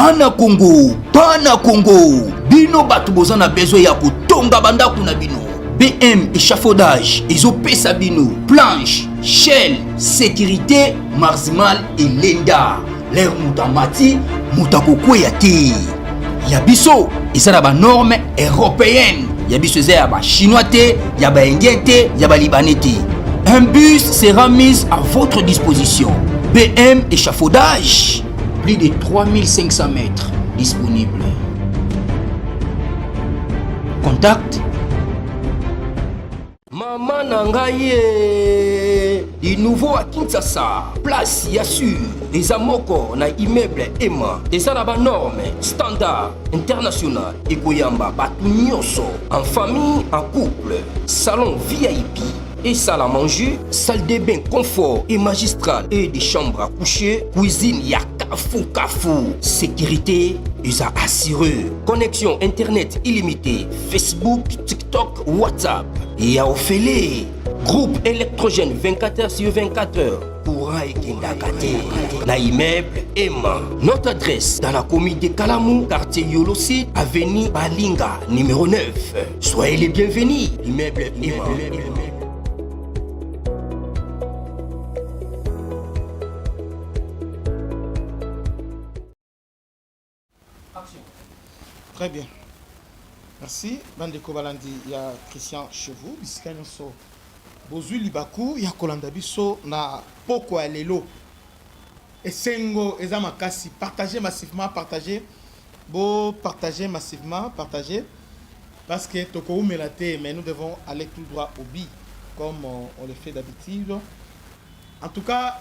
Pana Congo, bino batu boza na besoin ya kotonga bandaku na bino. BM échafaudage, ezopesa bino, planche, shell, sécurité, marzimal et lenda. L'air mutamati, mutakokweya te. Yabiso, eza na ba norme européenne. Yabiso eza ya ba chinois te, ya ba indien te, ya ba libanais te. Un bus sera mis à votre disposition. BM échafaudage, plus de 3500 mètres disponibles. Contact Maman Nangaye, du nouveau à Kinshasa, place Yassur, des amoko na immeuble Emma, des arabes normes, standard, international, et Goyamba, Batunyoso, en famille, en couple, salon VIP, et salle à manger, salle de bain confort et magistral, et des chambres à coucher, cuisine Kafou, sécurité, USA assuré, connexion internet illimitée, Facebook, TikTok, WhatsApp, et à Ophélie, groupe électrogène 24h/24h, courant et Kendakate, la immeuble Emma. Notre adresse dans la commune de Kalamou, quartier Yolosi, avenue Balinga, numéro 9. Soyez les bienvenus, immeuble Emma. Très bien. Merci. Bande Kobalandi, il y a Christian Chevaux, Biskanyonso. Bozui Libaku, il y a Kolanda Bisso, na Poko Alelo. Et Sengo, Ezamakasi, partagez massivement, partagez. Partagez massivement, partagez. Parce que Toko Melate, mais nous devons aller tout droit au bi, comme on le fait d'habitude. En tout cas,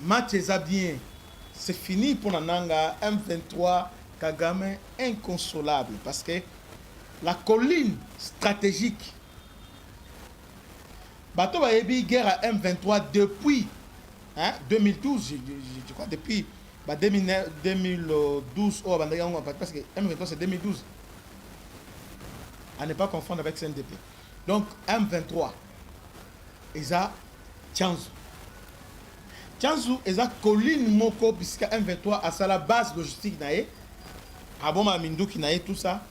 match est bien. C'est fini pour Nananga, M23, Kagame, inconsolable. Parce que la colline stratégique, Bato Bayebi, guerre à M23 depuis 2012, je crois, depuis 2012, parce que M23 c'est 2012. À ne pas confondre avec CNDP. Donc M23, Eza Tchanzu. Tchanzu eza colline moko puisque M23 a la base logistique nae aboma minduki nae tout ça.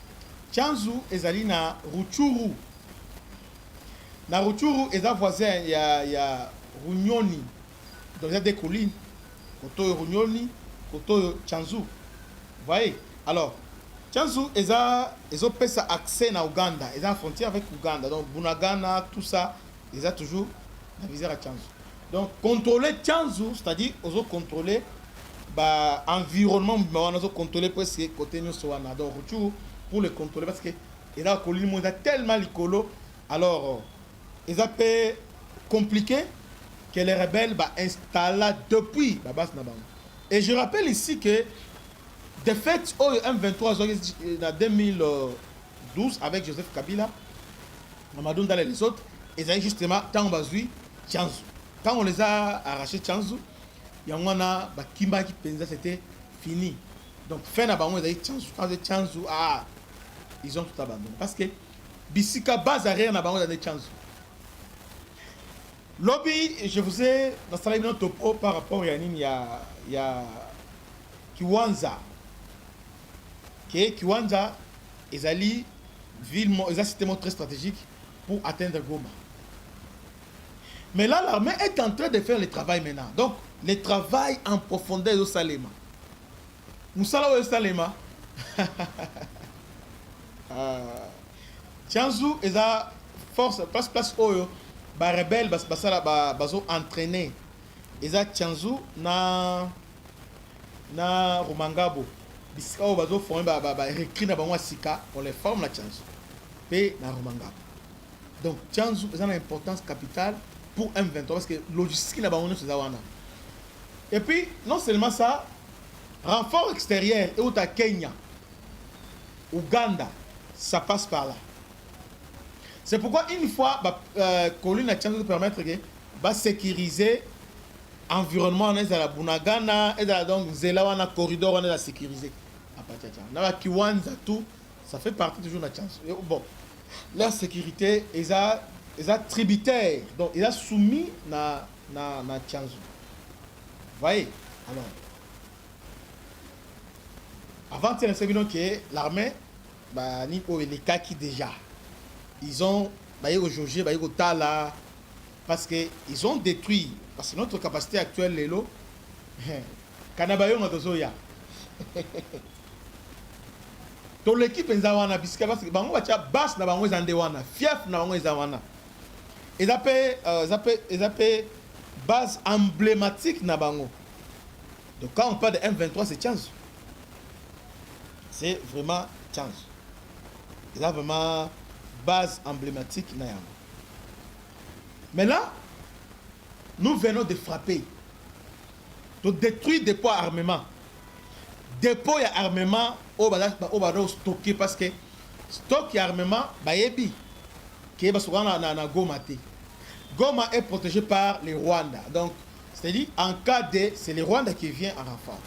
Tchanzu ezali na Ruchuru. Na Ruchuru eza voisin ya Runyoni. Donc il y a des collines. Koto Runyoni, koto Tchanzu. Vous voyez? Alors Tchanzu ezo pesa accès na Uganda, eza frontière avec Uganda. Donc Bunagana tout ça, eza toujours na visée à Tchanzu. Donc, contrôler Tchanzu, c'est-à-dire, on contrôler l'environnement, on contrôler presque côté nous donc pour le contrôler parce que il a tellement l'écolo, alors ils a peu compliqué que les rebelles installent depuis la base Nabang. Et je rappelle ici que de fait, au M23 en 2012 avec Joseph Kabila, Mamadou Ndale et les autres, ils avaient justement tant basé Tchanzu. Quand on les a arrachés Tchanzu, Yangwana, Kimba qui pensait c'était fini. Donc, fin d'abandon, ils ont dit Tchanzu. Quand ils Tchanzu, ils ont tout abandonné. Parce que Bissika base arrière n'abandonne dans Tchanzu. Lobby, je vous ai installé notre topo par rapport à Yannin, il y a Kiwanza. Kiwanza, ils allaient ville, ils ont système très stratégique pour atteindre Goma. Mais là, l'armée est en train de faire le travail maintenant. Donc, le travail en profondeur de Salema. Moussala ou Salema. Tchanzu, ils ont force, place Oyo, les rebelles, ils ont entraîné. Ils ont Tchanzu na Rumangabo. Ils ont formé, on les forme la Tchanzu. Et na Rumangabo. Donc, Tchanzu, ils ont une importance capitale pour M23 parce que logistique là-bas on est sur Zawana. Et puis non seulement ça, renfort extérieur et au Kenya, Ouganda, ça passe par là. C'est pourquoi une fois colline a chance de permettre de sécuriser environnement on est à la Bunagana et dans donc Zelawana corridor on est à sécuriser. À partir de là, Kiwanza tout, ça fait partie toujours de la chance. Bon, la sécurité ils ont tributaire, donc ils ont soumis na Tchanzu. Vous voyez? Alors, avant de savoir que l'armée bah ni pour les cas qui déjà ils ont bah ils ont jaugé bah ils ont tala parce que ils ont détruit parce que notre capacité actuelle les lots kanabayo ngatozoya to l'équipe nzawana bisika parce que bango bacha basse na bango zande wana fief na bango zawana ils appellent base emblématique na bango. Donc quand on parle de M23 c'est chance. C'est vraiment chance. Ils ont vraiment base emblématique na yango. Mais là nous venons de frapper, de détruire des dépôts armement. Dépôt et armement au bado stocké parce que stock et armement bayebi qui est na Goma te. Goma est protégé par les Rwandais. Donc c'est-à-dire en cas de c'est les Rwandais qui viennent en renfort.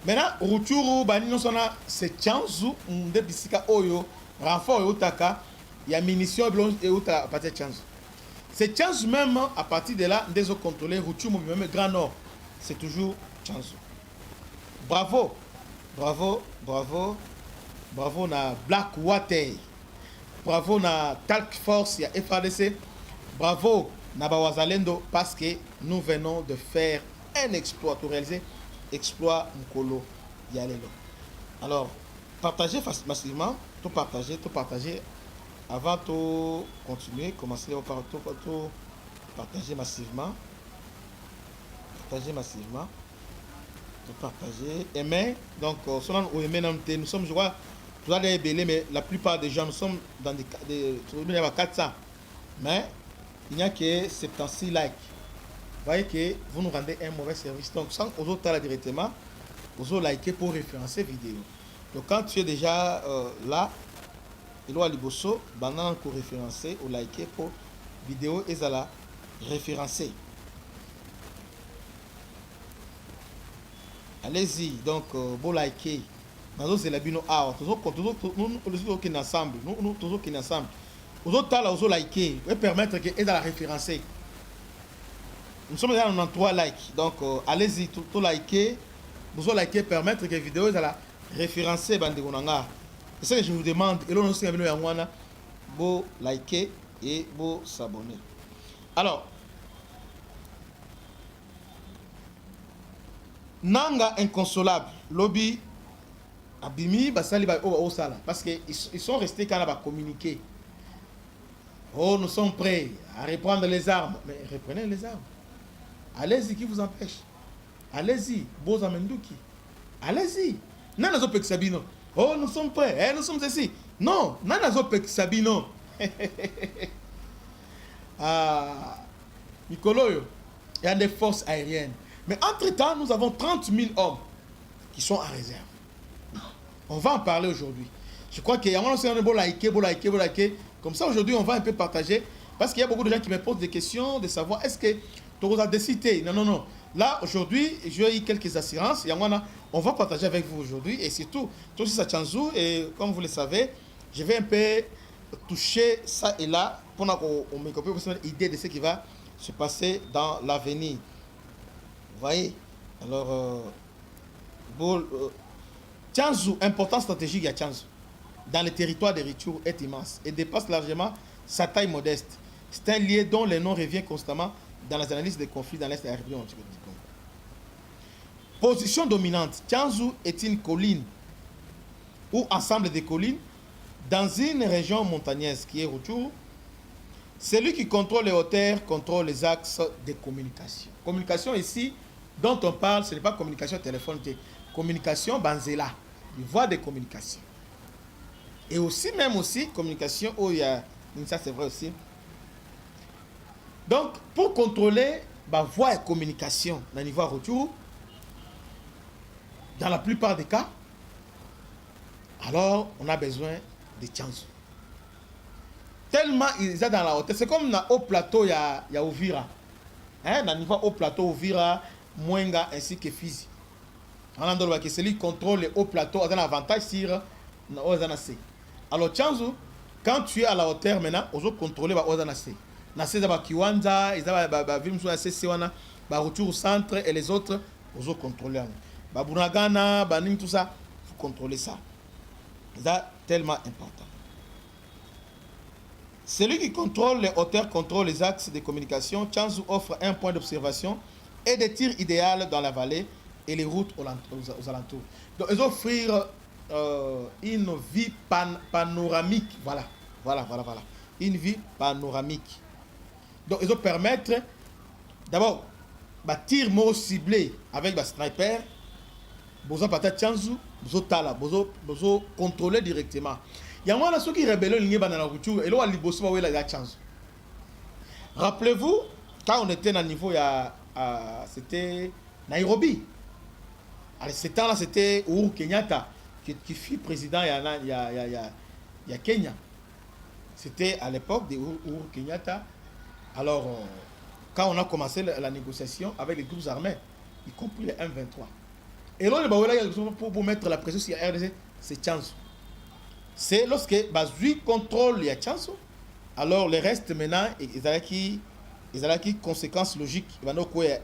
Maintenant Rutshuru bani non sona c'est chanzu de bisika oyo renfort utaka il y a munitions et uta partir chanzu. C'est chanzu même à partir de là des autres contrôler Rutshuru même Grand Nord. C'est toujours chanzu. Bravo, bravo, bravo, bravo na Blackwater, bravo na Talk Force, ya FADC, bravo na Bawazalendo parce que nous venons de faire un exploit, pour réaliser exploit Nkolo Yalelo. Alors, partagez massivement, tout partager avant de continuer, commencer par tout partager massivement, partager, aimer. Donc, nous sommes, je crois, mais la plupart des gens, nous sommes dans des 400. Mais il n'y a que 76 likes. Vous voyez que vous nous rendez un mauvais service. Donc, sans aux autres directement, aux autres liker pour référencer vidéo. Donc, quand tu es déjà là, il doit liboso, banane pour référencer ou liker pour vidéo et ça la référencer. Allez-y, donc, bon liker. Nous sommes là, nous qui ensemble. Nous tous qui ensemble. Aux autres là, aux liker, et permettre que et la référencer. Nous sommes déjà dans 3 likes. Donc, allez-y, tout liker. Vous liker, permettre que la vidéo soit référencée. C'est ce que je vous demande. Et là, nous sommes venus à liker et s'abonner. Alors, Nanga inconsolable, lobby Abimi Basali Osala parce qu'ils sont restés quand on va communiquer. Oh, nous sommes prêts à reprendre les armes. Mais reprenez les armes. Allez-y, qui vous empêche? Allez-y, Boza Menduki. Allez-y. Nana Zopek Sabino. Oh, nous sommes prêts. Nous sommes ici. Non, Nana Zopek Sabino. Nicoloyo, il y a des forces aériennes. Mais entre-temps, nous avons 30 000 hommes qui sont en réserve. On va en parler aujourd'hui. Je crois qu'il y a un bon liker. Comme ça, aujourd'hui, on va un peu partager. Parce qu'il y a beaucoup de gens qui me posent des questions de savoir est-ce que tu as décidé. Non. Là, aujourd'hui, j'ai eu quelques assurances. On va partager avec vous aujourd'hui. Et surtout, tout ça, Chanzou. Et comme vous le savez, je vais un peu toucher ça et là pour qu'on me copie une idée de ce qui va se passer dans l'avenir. Vous voyez? Alors, Chanzou, importance stratégique à Chanzou, dans le territoire de Rutshuru est immense et dépasse largement sa taille modeste. C'est un lieu dont le nom revient constamment dans les analyses des conflits dans l'Est de la République du Congo. Position dominante, Chanzou est une colline ou ensemble de collines dans une région montagneuse qui est Rutshuru. Celui qui contrôle les hauteurs contrôle les axes de communication. Communication ici, dont on parle, ce n'est pas communication téléphonique, communication banzela, une voie de communication. Et aussi, communication, il y a, ça c'est vrai aussi. Donc, pour contrôler la voie de communication dans le niveau Rutshuru, dans la plupart des cas, alors on a besoin de Chanzou. Tellement ils sont dans la hauteur. C'est comme dans le haut plateau, il y a Uvira. Dans le niveau haut plateau, Uvira, Mwenga ainsi que Fizi. Celui qui contrôle le haut plateau a un avantage sur Ozanase. Alors, Chanzou, quand tu es à la hauteur maintenant, on peut contrôler Ozanase. Nase Zaba Kiwanja, Izaba Vimsou Sewana, Rutshuru Centre et les autres, on peut contrôler. Babunagana, Banim, tout ça, contrôler ça. C'est tellement important. Celui qui contrôle les hauteurs contrôle les axes de communication. Tchanzu offre un point d'observation et des tirs idéal dans la vallée et les routes aux alentours. Donc, ils offrent une vue panoramique. Voilà. Une vue panoramique. Donc, ils permettre d'abord de tir mot ciblé avec un sniper. Vous avez Tchanzu, vous avez contrôler directement. Il y a ceux qui rebellent dans la route et là, la chance. Rappelez-vous, quand on était à niveau, c'était Nairobi. À ce temps-là, c'était Uhuru Kenyatta qui fut président il y a Kenya. C'était à l'époque de Uhuru Kenyatta. Alors, quand on a commencé la négociation avec les groupes armés, y compris les M23. Et là, pour mettre la pression sur la RDC, c'est Tchanzu. C'est lorsque Bazui contrôle les Tchanzu, alors le reste maintenant, ils ont qui conséquences logiques.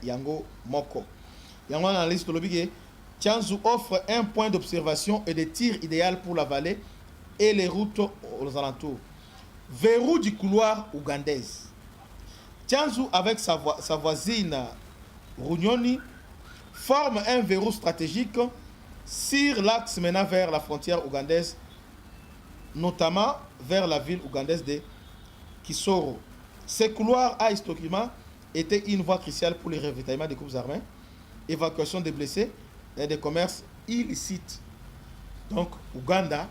Yango Moko. Yango analyse de Tchanzu offre un point d'observation et de tir idéal pour la vallée et les routes aux alentours. Verrou du couloir ougandaise. Tchanzu avec sa voisine Runyoni forme un verrou stratégique sur l'axe menant vers la frontière ougandaise, notamment vers la ville ougandaise de Kisoro. Ces couloirs a historiquement été une voie cruciale pour le ravitaillement des groupes armés, évacuation des blessés et des commerces illicites. Donc, Ouganda,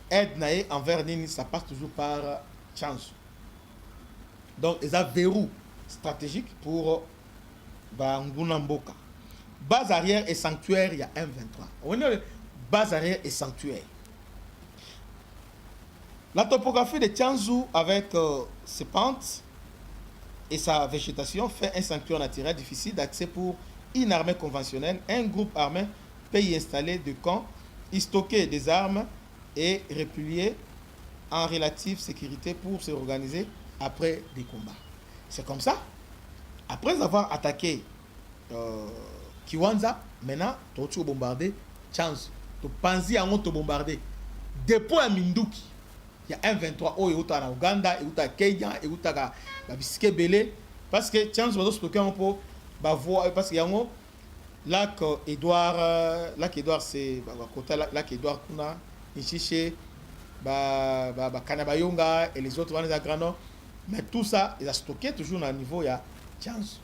aide naïe envers Nini, ça passe toujours par Tchanzu. Donc, ils ont un verrou stratégique pour Ngunamboka. Base arrière et sanctuaire, il y a M23. On est base arrière et sanctuaire. La topographie de Tchanzu avec ses pentes et sa végétation fait un sanctuaire naturel difficile d'accès pour une armée conventionnelle. Un groupe armé peut y installer des camps, y stocker des armes et replier en relative sécurité pour se organiser après des combats. C'est comme ça. Après avoir attaqué Kiwanja, maintenant, tu as bombardé Tchanzu. Tu penses à on te bombarder. Depuis à Minduki, il y a un 23 au en Ouganda, et au Kenya, et au Biske Belé. Parce que Tchanzu va se stocker un peu. Parce qu'il y a un lac Edouard, c'est lac Edouard Kuna, Nishiche, Kanabayonga et les autres vont les agrandis. Mais tout ça, il a stocké toujours à niveau, il y a Tchanzu.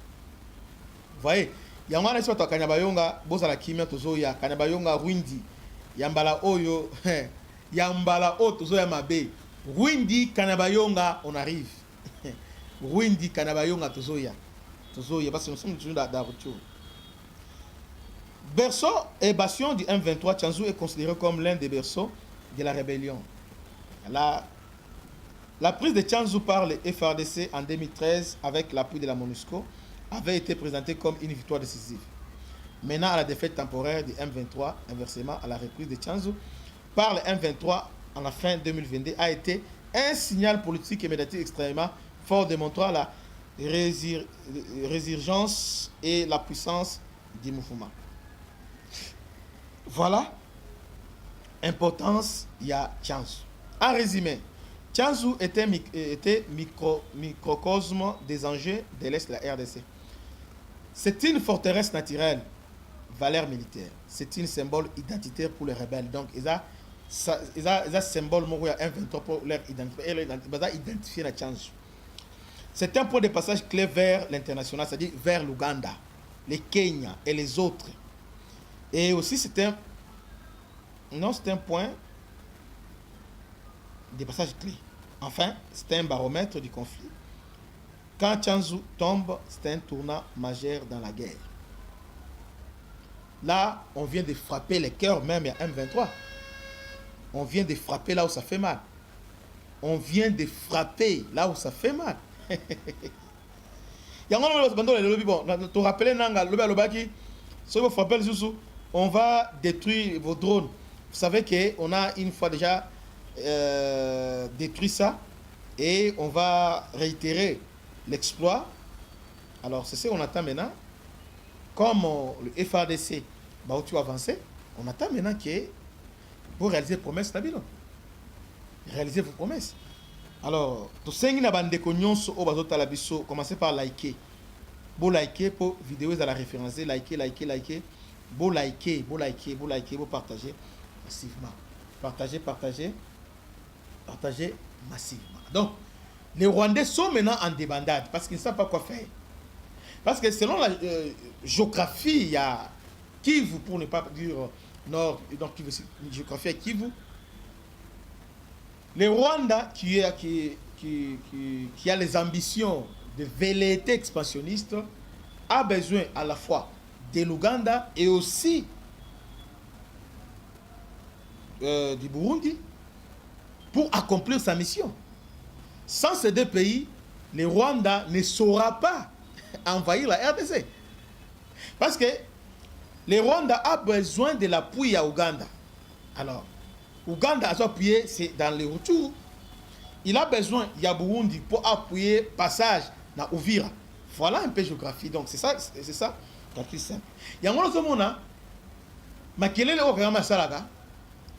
Vous voyez, il y a un qui est Kanabayonga, Bozala Kimia Tozoya, Kanabayonga, Windi, Yambala Oyo, Yambala O Tozoya Mabe, Windi, Kanabayonga, on arrive. Windi, Kanabayonga, Tozoya, parce que nous sommes toujours dans la rupture. Berceau et bastion du M23, Tchanzu est considéré comme l'un des berceaux de la rébellion. La prise de Tchanzu par le FARDC en 2013 avec l'appui de la MONUSCO avait été présentée comme une victoire décisive. Maintenant, à la défaite temporaire du M23, inversement à la reprise de Tchanzu par le M23 en la fin 2022 a été un signal politique et médiatique extrêmement fort démontrant la résurgence et la puissance du mouvement. Voilà, importance, il y a Tchanzu. En résumé, Tchanzu était microcosme des enjeux de l'Est de la RDC. C'est une forteresse naturelle, valeur militaire. C'est un symbole identitaire pour les rebelles. Donc, ils ont un symbole M23 pour leur identifier la Tchanzu. C'est un point de passage clé vers l'international, c'est-à-dire vers l'Ouganda, les Kenya et les autres. Et aussi, c'est un point de passage clé. Enfin, c'est un baromètre du conflit. Quand Tchanzu tombe, c'est un tournant majeur dans la guerre. Là, on vient de frapper les cœurs même à M23. On vient de frapper là où ça fait mal. On vient de frapper là où ça fait mal. On va détruire vos drones. Vous savez qu'on a une fois déjà détruit ça et on va réitérer l'exploit. Alors c'est ce qu'on attend maintenant. Comme le FARDC va avancé, On attend maintenant que pour réaliser promesses stabilo. Réaliser vos promesses. Alors, tout ce qui n'a pas de connaissances au bas de la biso, commencez par liker. Bon liker pour vidéo à la référence, liker. Bon liker, bon partager massivement. Partager massivement. Donc, les Rwandais sont maintenant en débandade parce qu'ils ne savent pas quoi faire. Parce que selon la géographie, il y a Kivu, pour ne pas dire nord, donc Kivu, géographie à Kivu. Le Rwanda, qui a les ambitions de velléité expansionniste, a besoin à la fois de l'Ouganda et aussi du Burundi pour accomplir sa mission. Sans ces deux pays, le Rwanda ne saura pas envahir la RDC. Parce que le Rwanda a besoin de l'appui à Ouganda. Alors, Ouganda a appuyé, c'est dans les retours. Il a besoin, il y a Burundi pour appuyer passage dans Uvira. Voilà un peu de géographie. Donc, c'est ça, calcul simple. Il y a un autre monde, Makelele Okayama Salaga,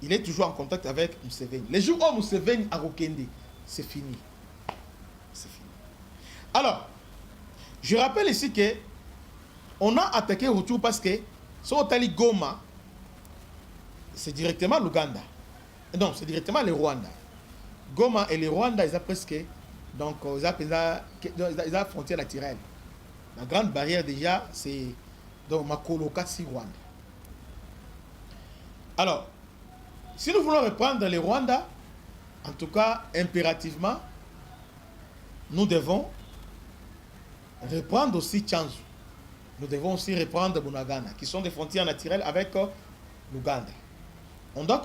il est toujours en contact avec Museveni. Les jours où Museveni a Rokende, c'est fini. C'est fini. Alors, je rappelle ici que on a attaqué Rutshuru parce que Sotali Goma, c'est directement l'Ouganda. Non, c'est directement le Rwanda. Goma et le Rwanda, ils ont presque. Donc, ils ont frontière naturelle. La grande barrière déjà, c'est donc Makolo Katsi Rwanda. Alors, si nous voulons reprendre le Rwanda, en tout cas, impérativement, nous devons reprendre aussi Tchanzu. Nous devons aussi reprendre Bunagana, qui sont des frontières naturelles avec l'Ouganda. On doit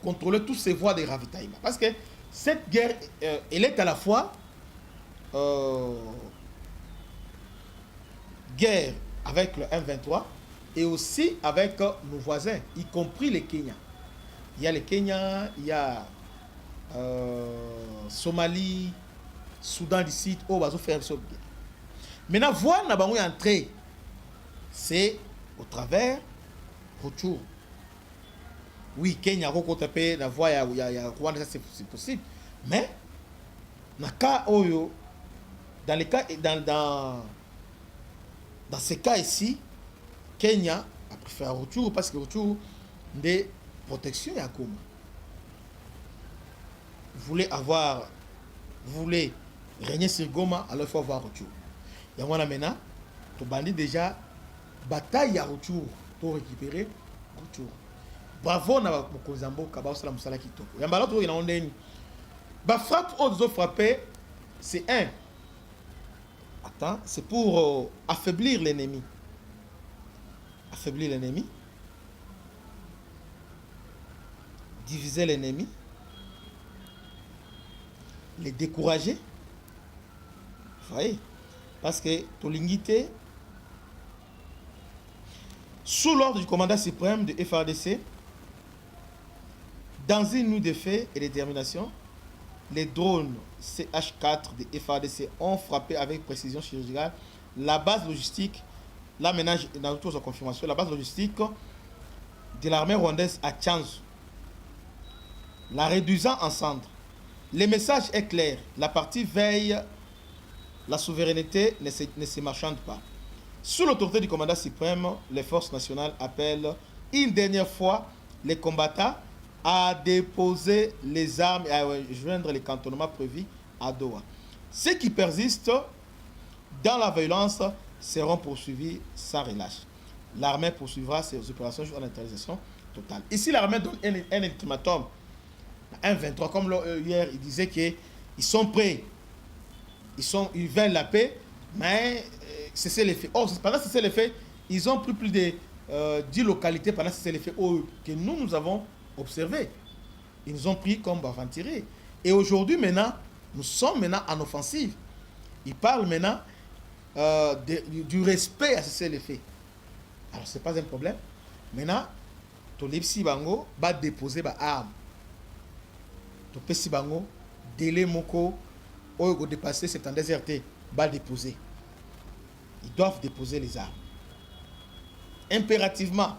contrôler toutes ces voies de ravitaillement. Parce que cette guerre, elle est à la fois guerre avec le M23 et aussi avec nos voisins, y compris les Kenyans. Il y a le Kenya, il y a Somalie, Soudan du Sud, où on va faire ça. Maintenant, voir na bango entrer, c'est au travers Rutshuru. Oui, Kenya, Rokotapé, la voie, il y a Rwanda, ça c'est possible. Mais, dans les cas, dans ces cas ici, Kenya a préféré Rutshuru parce que Rutshuru des protections à Goma. Vous voulez régner sur Goma, alors il faut avoir Rutshuru. Il y a maintenant, tu bandit déjà bataille à Rutshuru pour récupérer Rutshuru. Bravo na Mokozambo Kaba Salam Sala Kitoko. Yamba l'autre il a on est ba frappe aux frappés, c'est un. Attends, c'est pour affaiblir l'ennemi. Affaiblir l'ennemi. Diviser l'ennemi. Les décourager. Vous voyez? Parce que Tolingité, sous l'ordre du commandant suprême de FARDC, dans une nuit de faits et de détermination, les drones CH4 de FARDC ont frappé avec précision chirurgicale la base logistique, là maintenant, dans toute sa confirmation, la base logistique de l'armée rwandaise à Tchanzu, la réduisant en cendres. Le message est clair, la partie veille, la souveraineté ne se marchande pas. Sous l'autorité du commandant suprême, les forces nationales appellent une dernière fois les combattants à déposer les armes et à joindre les cantonnements prévus à Doha. Ceux qui persistent dans la violence seront poursuivis sans relâche. L'armée poursuivra ses opérations en neutralisation totale. Ici, l'armée donne un ultimatum. Un 23, comme hier, il disait qu'ils sont prêts. Ils veulent la paix, mais cesser les faits. Or, pendant cesser les faits, ils ont pris plus de 10 localités pendant cesser les faits que nous avons observé. Ils nous ont pris comme aventuriers. Et aujourd'hui, maintenant, nous sommes maintenant en offensive. Ils parlent maintenant du respect à cesser les faits. Alors, ce n'est pas un problème. Maintenant, Tolipsi Bango va déposer des armes. Topesi Bango, délai Moko, ou dépasser 72 RT, va déposer. Ils doivent déposer les armes. Impérativement.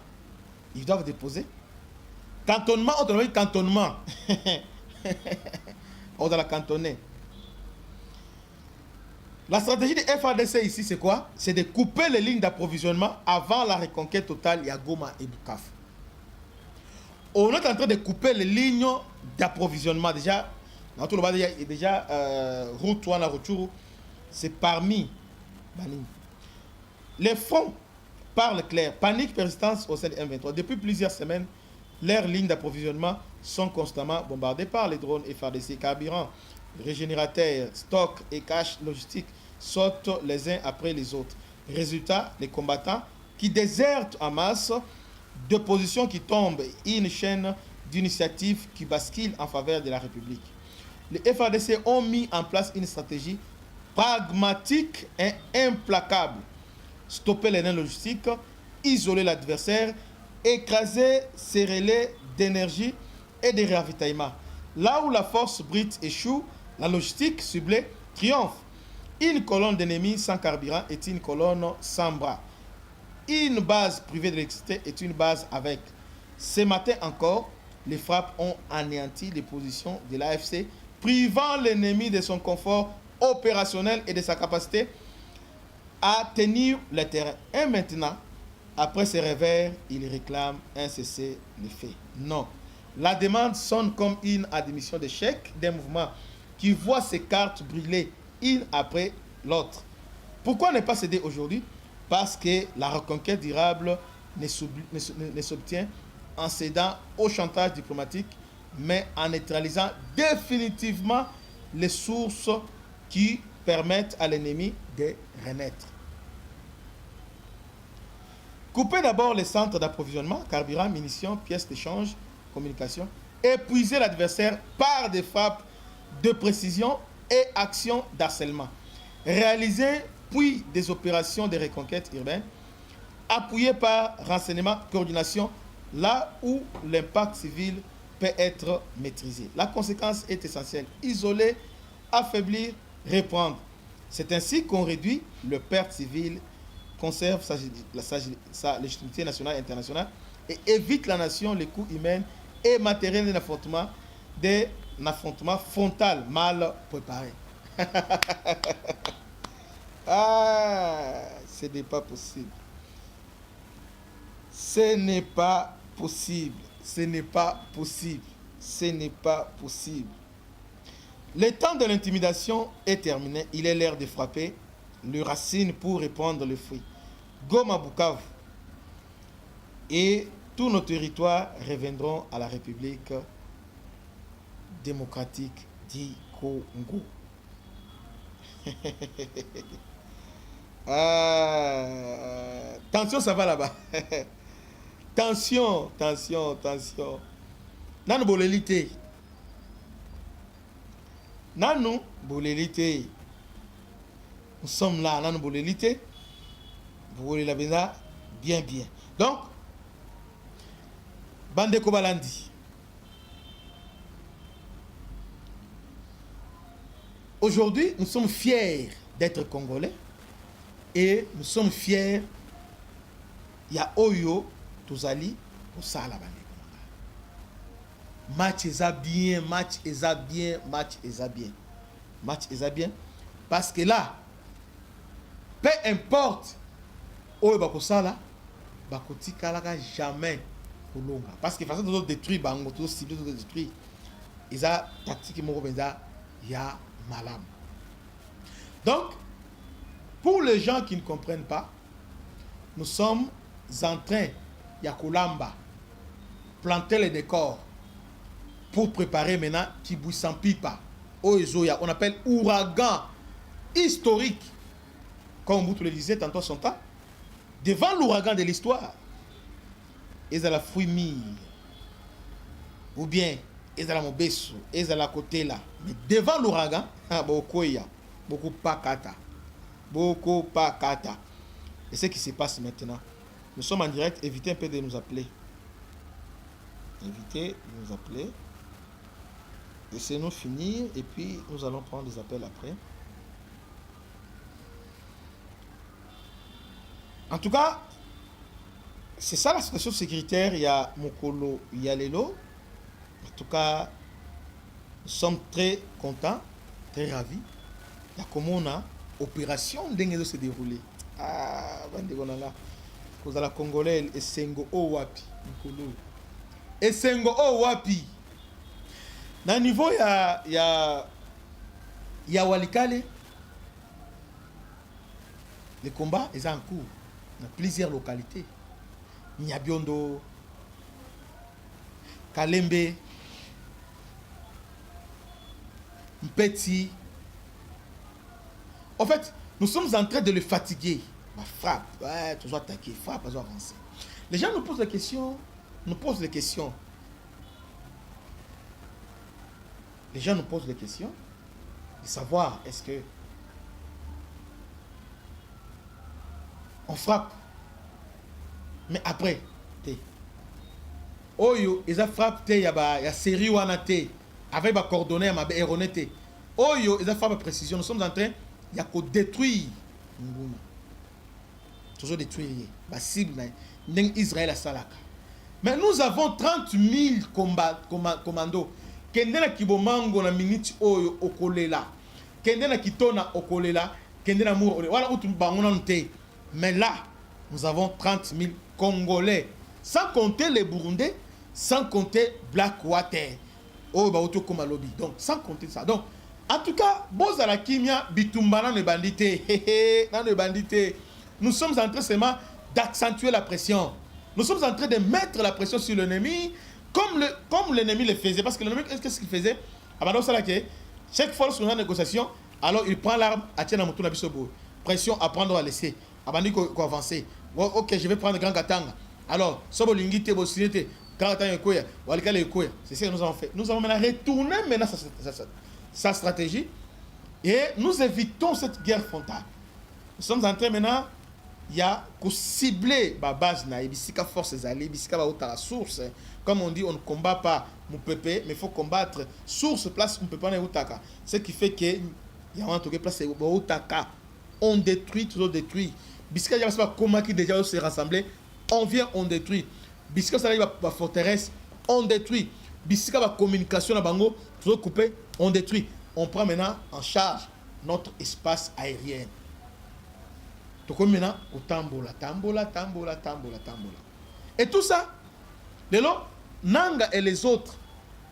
ils doivent déposer. Cantonnement, on te dit cantonnement. On doit la cantonner. La stratégie de FARDC ici, c'est quoi? C'est de couper les lignes d'approvisionnement avant la reconquête totale. Il y a Goma et Bukavu. On est en train de couper les lignes d'approvisionnement. Déjà, dans tout le bas, il y a déjà route Wana Rutshuru, c'est parmi les fronts parlent clair. Panique, persistance au sein de M23. Depuis plusieurs semaines, leurs lignes d'approvisionnement sont constamment bombardées par les drones FARDC. Carburant, régénérateurs, stocks et caches logistiques sautent les uns après les autres. Résultat, les combattants qui désertent en masse, de positions qui tombent, une chaîne d'initiatives qui bascule en faveur de la République. Les FARDC ont mis en place une stratégie pragmatique et implacable. Stopper les liens logistiques, isoler l'adversaire, écraser ses relais d'énergie et de ravitaillement. Là où la force brute échoue, la logistique ciblée triomphe. Une colonne d'ennemis sans carburant est une colonne sans bras. Une base privée d'électricité est une base avec. Ce matin encore, les frappes ont anéanti les positions de l'AFC, privant l'ennemi de son confort opérationnel et de sa capacité à tenir le terrain. Et maintenant, après ce revers, il réclame un cessez-le-feu. Non. La demande sonne comme une admission d'échec d'un mouvement qui voit ses cartes brûler une après l'autre. Pourquoi ne pas céder aujourd'hui? Parce que la reconquête durable ne s'obtient en cédant au chantage diplomatique, mais en neutralisant définitivement les sources qui permettent à l'ennemi de renaître. Couper d'abord les centres d'approvisionnement, carburant, munitions, pièces d'échange, communication. Épuiser l'adversaire par des frappes de précision et actions d'harcèlement. Réaliser puis des opérations de reconquête urbaine, appuyées par renseignement, coordination, là où l'impact civil peut être maîtrisé. La conséquence est essentielle. Isoler, affaiblir, reprendre. C'est ainsi qu'on réduit le perte civile, conserve sa légitimité nationale et internationale et évite la nation les coûts humains et matériels d'un affrontement frontal mal préparé. Ah, ce n'est pas possible. Ce n'est pas possible. Ce n'est pas possible. Ce n'est pas possible. Le temps de l'intimidation est terminé. Il est l'heure de frapper le racine pour répandre le fruit. Goma, Bukavu et tous nos territoires reviendront à la République démocratique du Congo. Tension, ça va là-bas. Tension. Nanu bolelite. Nanu bolelite. Nous sommes là, nanu bolelite. Vous voulez la bien. Donc, Bande Kobalandi. Aujourd'hui, nous sommes fiers d'être Congolais et nous sommes fiers. Il y a Oyo, Tozali, Osala Bande. Match est bien. Parce que là, peu importe Oyo Bakosala, Bakotika Laga jamais Kolonga. Parce que façon de détruire Bango, de cibler, de détruire. Ils ont tactique il y a Malam. Donc, pour les gens qui ne comprennent pas, nous sommes en train, Yakolamba, planter les décors pour préparer maintenant Kibusampipa, Oezoya, on appelle ouragan historique, comme vous le disiez tantôt son temps, devant l'ouragan de l'histoire. Ils ont la fruit ou bien ils ont la mobesu, ils ont la côté là. Mais devant l'ouragan, beaucoup pas kata. Et ce qui se passe maintenant, nous sommes en direct, évitez un peu de nous appeler. Laissez-nous finir et puis nous allons prendre des appels après. En tout cas, c'est ça la situation sécuritaire. Il y a Mokolo, il y a Lelo. En tout cas, nous sommes très contents, très ravis. Il y a comment on a opération de se dérouler. Ah, là. Cause à la Congolais, et Sengo Owapi. Et Sengo Owapi. Dans le niveau, il y a Walikale. Les combats, ils sont en cours dans plusieurs localités. Nyabiondo, Kalembe, Mpeti. En fait, nous sommes en train de le fatiguer. Frappe, ouais, toujours attaquer, frappe, toujours avancer. Les gens nous posent des questions, Les gens nous posent des questions de savoir est-ce que on frappe, mais après, Oyo, ils ont frappé, il y a série ou anate, avec ma coordonnée, ma erroné. Oyo, ils ont frappé précision. Nous sommes en train, il y a qu'à détruire. Toujours détruire la cible d'Israël à Salaka. Mais nous avons 30 000 commandos. Kendena kibomango na minute oyo okolela. Kendena kitona okolela. Kendena mour. Voilà où tu bangonante. Mais là, nous avons 30 000 Congolais. Sans compter les Burundais, sans compter Blackwater. Oh, bah, auto comme lobby. Donc, sans compter ça. Donc, en tout cas, Bozala Kimia, Bitumbana ne bandité. Dans le bandité. Nous sommes en train seulement d'accentuer la pression. Nous sommes en train de mettre la pression sur l'ennemi, comme l'ennemi le faisait. Parce que l'ennemi, qu'est-ce qu'il faisait? Chaque fois sur une négociation, alors il prend l'arme, Atiana Moutouna Bisobo. Pression à prendre ou à laisser. Abandi qu'on avancer. Ok, je vais prendre Grand Katanga. Alors, Sobo Lingite, Bosinete, Grand Katanga Koya, Walikale Koya. C'est ce que nous avons fait. Nous avons maintenant retourné sa stratégie et nous évitons cette guerre frontale. Nous sommes en train maintenant, il y a qu'à cibler la base, Bisika forces alliées, Bisika va à la source. Comme on dit, on ne combat pas mon peuple, mais il faut combattre source, place, on ne peut pas aller au Taka. Ce qui fait que, il y a un truc place au Taka. On détruit, toujours détruit. Bisika, il y a comment qui déjà se rassembler, on vient, on détruit. Bisika, ça arrive à la forteresse, on détruit. Bisika, la communication, la bango, toujours coupé, on détruit. On prend maintenant en charge notre espace aérien. Donc maintenant, au tambola. Et tout ça, de l'eau, Nanga et les autres,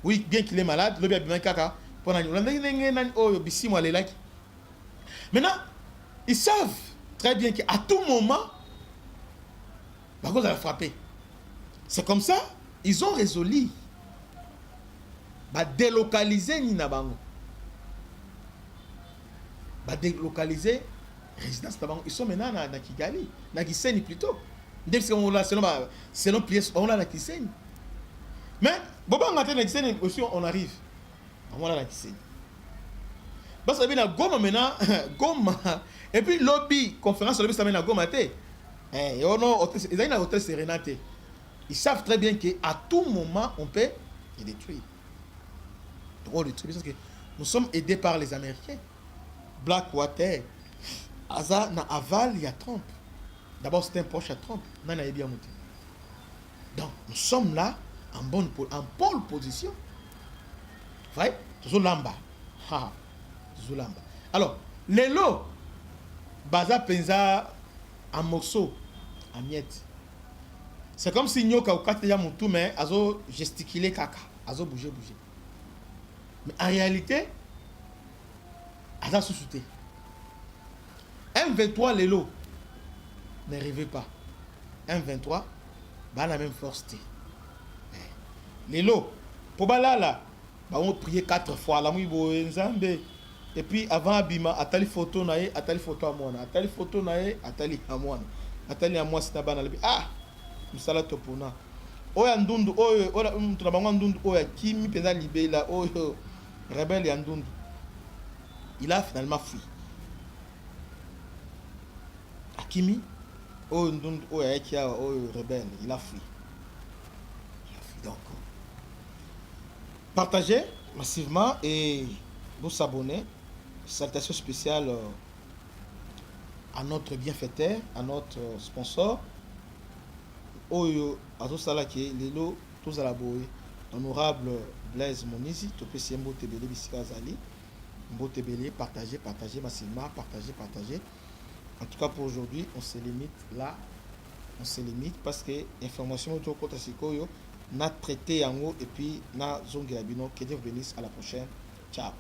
oui, bien qu'il est malade, le bien kaka, maintenant, ils savent très bien qu'à tout moment, Bago va frapper. C'est comme ça, ils ont résolu délocaliser Nina Bango. Délocaliser résidence Tabango. Ils sont maintenant à Kigali, à Kiseni plutôt. Selon pièce, on a la Kiseni. Mais, Boba aussi, on arrive. On a la Kiseni. Parce que la Goma maintenant, Goma. Et puis, lobby, conférence, lobby, ça mène à Goma. Ils ont un hôtel Sérénate. Ils savent très bien qu'à tout moment, on peut les détruire. Donc, parce que nous sommes aidés par les Américains. Blackwater. Aza na aval, il y a Trump. D'abord, c'était un proche à Trump. Donc, nous sommes là en pole position. Vous voyez? Toujours lamba. Toujours lamba. Alors, les lots, Baza Penza en morceaux, en miettes. C'est comme si Nyoka ou Kateya Moutou, mais Azo gesticulé kaka. Azo bouger. Mais en réalité, Aza sous-souté. M23 les lots ne rêvez pas. M23 bah la même force. Les lots pour là on prier 4 fois la et puis avant Abima atali photo nae atali photo à moi atali photo nae atali à moi c'est bana ah musala topona oya ndundu oyo tuna ndundu oya kimi peza libela oyo rebelle ya ndundu il a finalement fui. Akimi, rebelle, il a fui. Donc, partagez massivement et vous abonnez. Salutation spéciale à notre bienfaiteur, à notre sponsor, oyo azosala ke lelo tozala boye honorable Blaise Monizi topesi mbote belé bisika azali mbote belé partager massivement partager. En tout cas pour aujourd'hui on se limite là, on se limite parce que information autour kota sikoyo na traité yango et puis na zongela bino. Que Dieu vous bénisse, à la prochaine, ciao.